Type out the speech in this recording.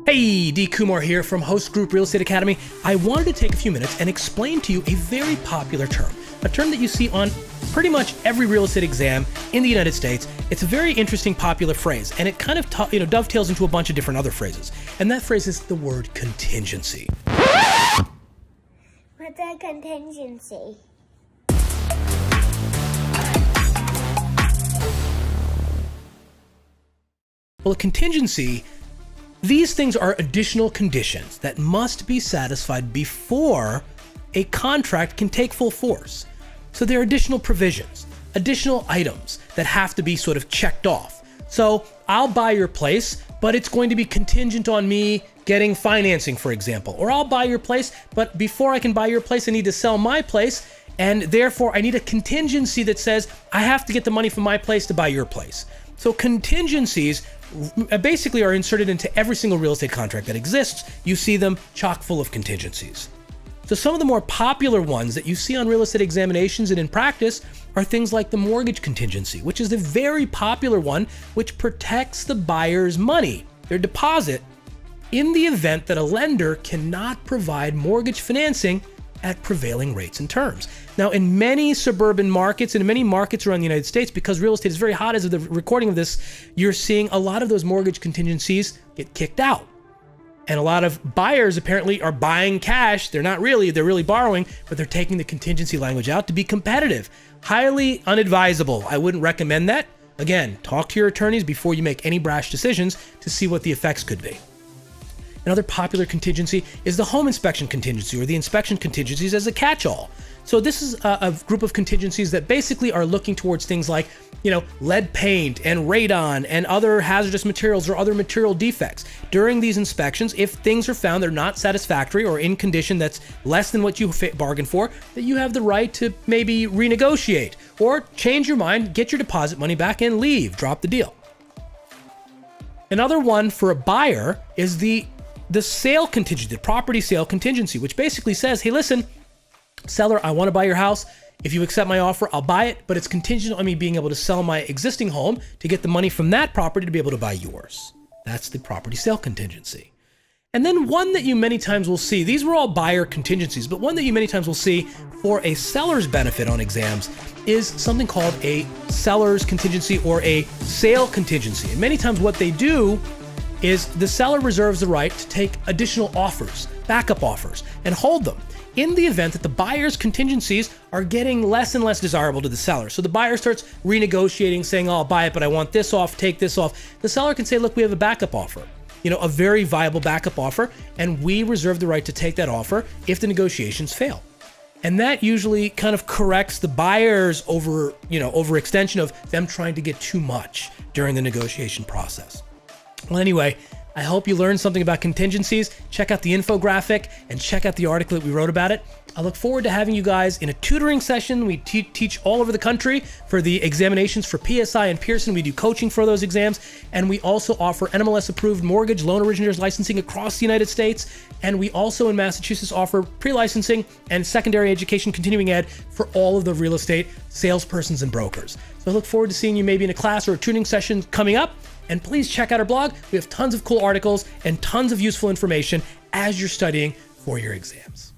Hey, D. Kumar here from Host Group Real Estate Academy. I wanted to take a few minutes and explain to you a very popular term, a term that you see on pretty much every real estate exam in the United States. It's a very interesting, popular phrase, and it kind of dovetails into a bunch of different other phrases. And that phrase is the word contingency. What's a contingency? Well, a contingency, these things are additional conditions that must be satisfied before a contract can take full force. So there are additional provisions, additional items that have to be sort of checked off. So I'll buy your place, but it's going to be contingent on me getting financing, for example. Or I'll buy your place, but before I can buy your place, I need to sell my place, and therefore I need a contingency that says I have to get the money from my place to buy your place. So contingencies basically are inserted into every single real estate contract that exists. You see them chock full of contingencies. So some of the more popular ones that you see on real estate examinations and in practice are things like the mortgage contingency, which is a very popular one, which protects the buyer's money, their deposit, in the event that a lender cannot provide mortgage financing at prevailing rates and terms. Now, in many suburban markets and in many markets around the United States, because real estate is very hot as of the recording of this, you're seeing a lot of those mortgage contingencies get kicked out. And a lot of buyers apparently are buying cash. They're really borrowing, but they're taking the contingency language out to be competitive. Highly unadvisable. I wouldn't recommend that. Again, talk to your attorneys before you make any brash decisions to see what the effects could be. Another popular contingency is the home inspection contingency, or the inspection contingencies as a catch-all. So this is a group of contingencies that basically are looking towards things like, lead paint and radon and other hazardous materials or other material defects. During these inspections, if things are found they're not satisfactory or in condition that's less than what you bargained for, that you have the right to maybe renegotiate or change your mind, get your deposit money back and leave, drop the deal. Another one for a buyer is the sale contingency, the property sale contingency, which basically says, hey, listen, seller, I want to buy your house. If you accept my offer, I'll buy it, but it's contingent on me being able to sell my existing home to get the money from that property to be able to buy yours. That's the property sale contingency. And then one that you many times will see, these were all buyer contingencies, but one that you many times will see for a seller's benefit on exams is something called a seller's contingency or a sale contingency. And many times what they do is the seller reserves the right to take additional offers, backup offers, and hold them in the event that the buyer's contingencies are getting less and less desirable to the seller. So the buyer starts renegotiating, saying, oh, I'll buy it, but I want this off, take this off. The seller can say, look, we have a backup offer, a very viable backup offer, and we reserve the right to take that offer if the negotiations fail. And that usually kind of corrects the buyer's overextension of them trying to get too much during the negotiation process. Well, anyway, I hope you learned something about contingencies. Check out the infographic and check out the article that we wrote about it. I look forward to having you guys in a tutoring session. We teach all over the country for the examinations for PSI and Pearson. We do coaching for those exams. And we also offer NMLS approved mortgage loan originators licensing across the United States. And we also in Massachusetts offer pre-licensing and secondary education continuing ed for all of the real estate salespersons and brokers. So I look forward to seeing you maybe in a class or a tutoring session coming up. And please check out our blog. We have tons of cool articles and tons of useful information as you're studying for your exams.